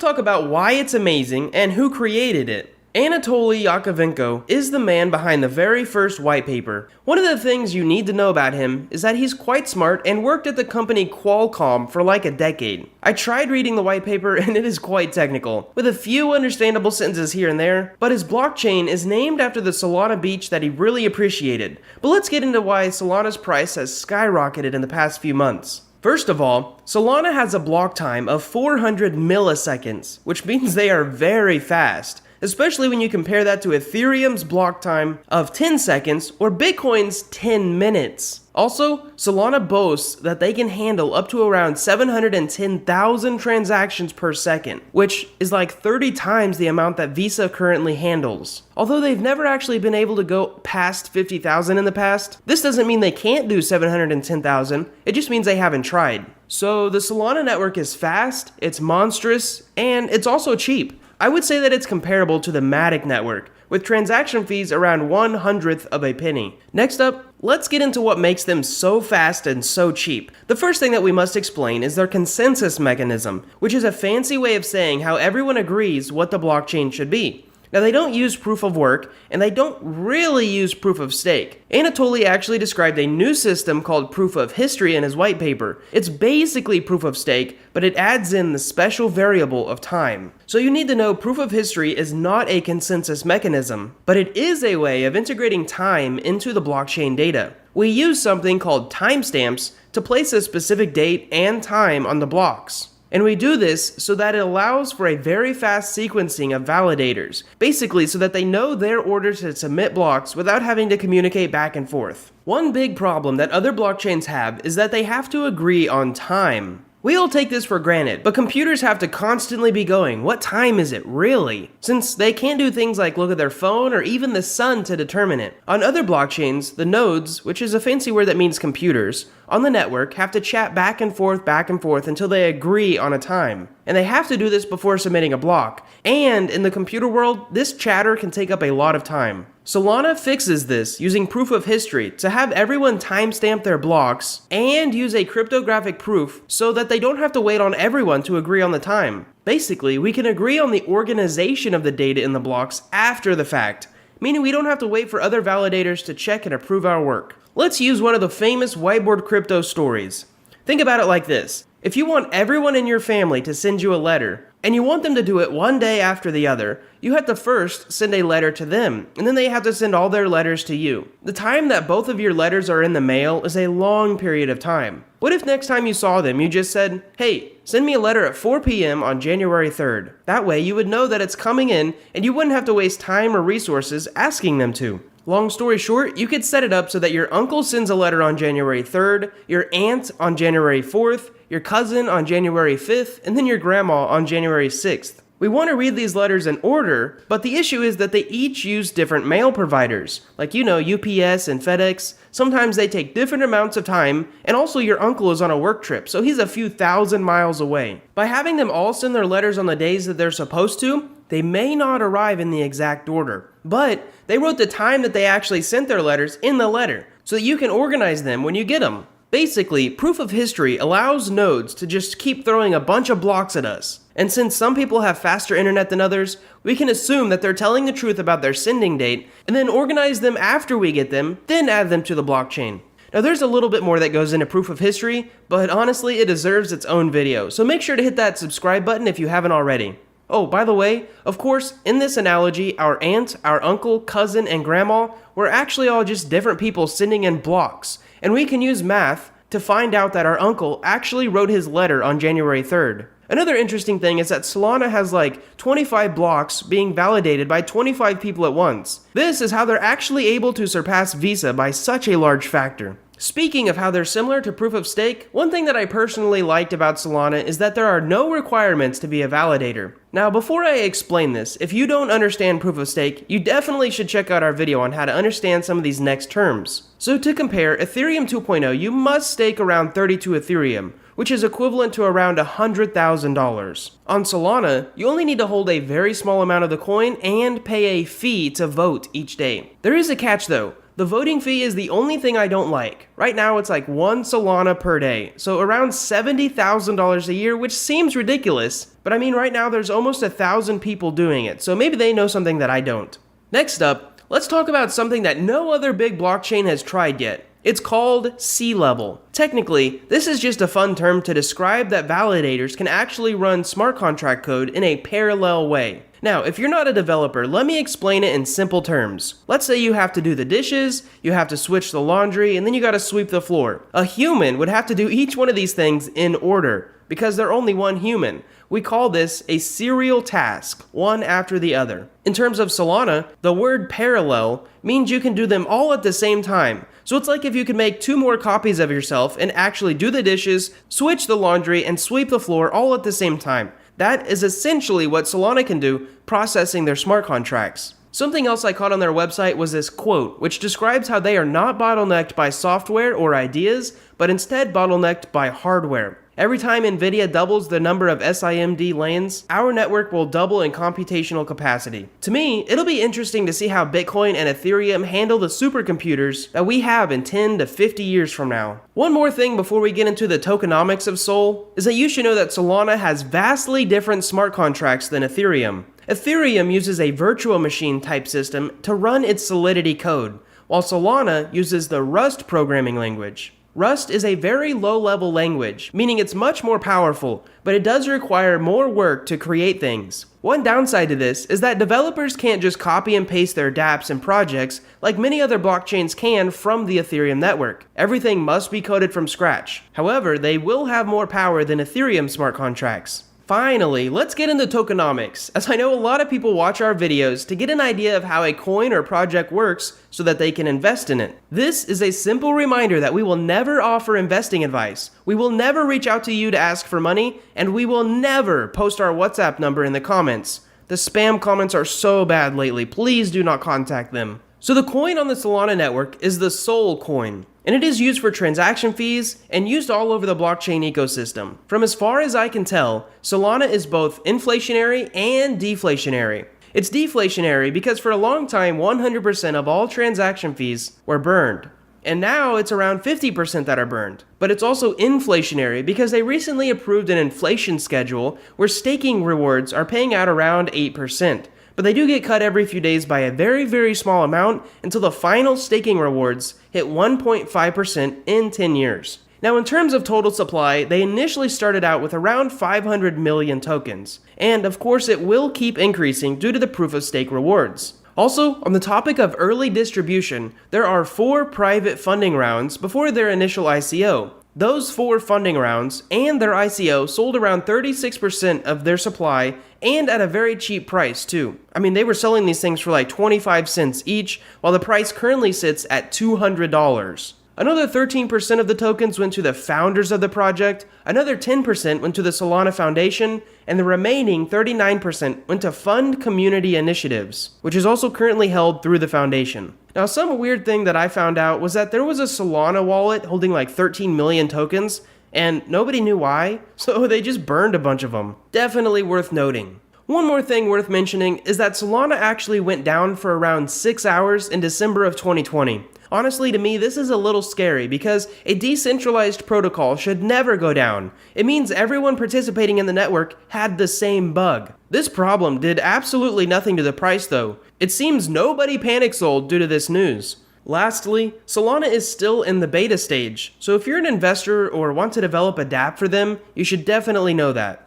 Talk about why it's amazing and who created it. Anatoly Yakovenko is the man behind the very first white paper. One of the things you need to know about him is that he's quite smart and worked at the company Qualcomm for like a decade. I tried reading the white paper and it is quite technical, with a few understandable sentences here and there, but his blockchain is named after the Solana beach that he really appreciated. But let's get into why Solana's price has skyrocketed in the past few months. First of all, Solana has a block time of 400 milliseconds, which means they are very fast, especially when you compare that to Ethereum's block time of 10 seconds or Bitcoin's 10 minutes. Also, Solana boasts that they can handle up to around 710,000 transactions per second, which is like 30 times the amount that Visa currently handles. Although they've never actually been able to go past 50,000 in the past, this doesn't mean they can't do 710,000, it just means they haven't tried. So the Solana network is fast, it's monstrous, and it's also cheap. I would say that it's comparable to the Matic network, with transaction fees around 1/100th of a penny. Next up, let's get into what makes them so fast and so cheap. The first thing that we must explain is their consensus mechanism, which is a fancy way of saying how everyone agrees what the blockchain should be. Now, they don't use proof of work, and they don't really use proof of stake. Anatoly actually described a new system called proof of history in his white paper. It's basically proof of stake, but it adds in the special variable of time. So you need to know proof of history is not a consensus mechanism, but it is a way of integrating time into the blockchain data. We use something called timestamps to place a specific date and time on the blocks. And we do this so that it allows for a very fast sequencing of validators, basically so that they know their order to submit blocks without having to communicate back and forth. One big problem that other blockchains have is that they have to agree on time. We all take this for granted, but computers have to constantly be going, what time is it really? Since they can't do things like look at their phone or even the sun to determine it. On other blockchains, the nodes, which is a fancy word that means computers, on the network have to chat back and forth until they agree on a time. And they have to do this before submitting a block. And in the computer world, this chatter can take up a lot of time. Solana fixes this using proof of history to have everyone timestamp their blocks and use a cryptographic proof so that they don't have to wait on everyone to agree on the time. Basically, we can agree on the organization of the data in the blocks after the fact, meaning we don't have to wait for other validators to check and approve our work. Let's use one of the famous whiteboard crypto stories. Think about it like this. If you want everyone in your family to send you a letter, and you want them to do it one day after the other, you have to first send a letter to them, and then they have to send all their letters to you. The time that both of your letters are in the mail is a long period of time. What if next time you saw them, you just said, hey, send me a letter at 4 p.m. on January 3rd. That way you would know that it's coming in, and you wouldn't have to waste time or resources asking them to. Long story short, you could set it up so that your uncle sends a letter on January 3rd, your aunt on January 4th, your cousin on January 5th, and then your grandma on January 6th. We want to read these letters in order, but the issue is that they each use different mail providers, like UPS and FedEx. Sometimes they take different amounts of time, and also your uncle is on a work trip, so he's a few thousand miles away. By having them all send their letters on the days that they're supposed to, they may not arrive in the exact order, but they wrote the time that they actually sent their letters in the letter, so that you can organize them when you get them. Basically, proof of history allows nodes to just keep throwing a bunch of blocks at us. And since some people have faster internet than others, we can assume that they're telling the truth about their sending date, and then organize them after we get them, then add them to the blockchain. Now there's a little bit more that goes into proof of history, but honestly it deserves its own video, so make sure to hit that subscribe button if you haven't already. Oh, by the way, of course, in this analogy, our aunt, our uncle, cousin, and grandma were actually all just different people sending in blocks, and we can use math to find out that our uncle actually wrote his letter on January 3rd. Another interesting thing is that Solana has like 25 blocks being validated by 25 people at once. This is how they're actually able to surpass Visa by such a large factor. Speaking of how they're similar to proof of stake, one thing that I personally liked about Solana is that there are no requirements to be a validator. Now, before I explain this, if you don't understand proof of stake, you definitely should check out our video on how to understand some of these next terms. So to compare, Ethereum 2.0, you must stake around 32 Ethereum, which is equivalent to around $100,000. On Solana, you only need to hold a very small amount of the coin and pay a fee to vote each day. There is a catch though. The voting fee is the only thing I don't like. Right now it's like 1 Solana per day, so around $70,000 a year, which seems ridiculous. But I mean, right now there's almost 1,000 people doing it, so maybe they know something that I don't. Next up, let's talk about something that no other big blockchain has tried yet. It's called C-level. Technically, this is just a fun term to describe that validators can actually run smart contract code in a parallel way. Now, if you're not a developer, let me explain it in simple terms. Let's say you have to do the dishes, you have to switch the laundry, and then you gotta sweep the floor. A human would have to do each one of these things in order, because they're only one human. We call this a serial task, one after the other. In terms of Solana, the word parallel means you can do them all at the same time. So it's like if you could make 2 more copies of yourself and actually do the dishes, switch the laundry, and sweep the floor all at the same time. That is essentially what Solana can do, processing their smart contracts. Something else I caught on their website was this quote, which describes how they are not bottlenecked by software or ideas, but instead bottlenecked by hardware. Every time NVIDIA doubles the number of SIMD lanes, our network will double in computational capacity. To me, it'll be interesting to see how Bitcoin and Ethereum handle the supercomputers that we have in 10 to 50 years from now. One more thing before we get into the tokenomics of Sol is that you should know that Solana has vastly different smart contracts than Ethereum. Ethereum uses a virtual machine type system to run its Solidity code, while Solana uses the Rust programming language. Rust is a very low-level language, meaning it's much more powerful, but it does require more work to create things. One downside to this is that developers can't just copy and paste their dApps and projects like many other blockchains can from the Ethereum network. Everything must be coded from scratch. However, they will have more power than Ethereum smart contracts. Finally, let's get into tokenomics, as I know a lot of people watch our videos to get an idea of how a coin or project works so that they can invest in it. This is a simple reminder that we will never offer investing advice, we will never reach out to you to ask for money, and we will never post our WhatsApp number in the comments. The spam comments are so bad lately, please do not contact them. So the coin on the Solana network is the Sol coin, and it is used for transaction fees and used all over the blockchain ecosystem. From as far as I can tell, Solana is both inflationary and deflationary. It's deflationary because for a long time 100% of all transaction fees were burned. And now it's around 50% that are burned. But it's also inflationary because they recently approved an inflation schedule where staking rewards are paying out around 8%. But they do get cut every few days by a very, very small amount until the final staking rewards hit 1.5% in 10 years. Now in terms of total supply, they initially started out with around 500 million tokens. And of course it will keep increasing due to the proof of stake rewards. Also, on the topic of early distribution, there are 4 private funding rounds before their initial ICO. Those 4 funding rounds and their ICO sold around 36% of their supply and at a very cheap price too. I mean, they were selling these things for like 25 cents each, while the price currently sits at $200. Another 13% of the tokens went to the founders of the project, another 10% went to the Solana Foundation, and the remaining 39% went to fund community initiatives, which is also currently held through the foundation. Now, some weird thing that I found out was that there was a Solana wallet holding like 13 million tokens, and nobody knew why, so they just burned a bunch of them. Definitely worth noting. One more thing worth mentioning is that Solana actually went down for around 6 hours in December of 2020. Honestly, to me, this is a little scary because a decentralized protocol should never go down. It means everyone participating in the network had the same bug. This problem did absolutely nothing to the price though. It seems nobody panic sold due to this news. Lastly, Solana is still in the beta stage, so if you're an investor or want to develop a dApp for them, you should definitely know that.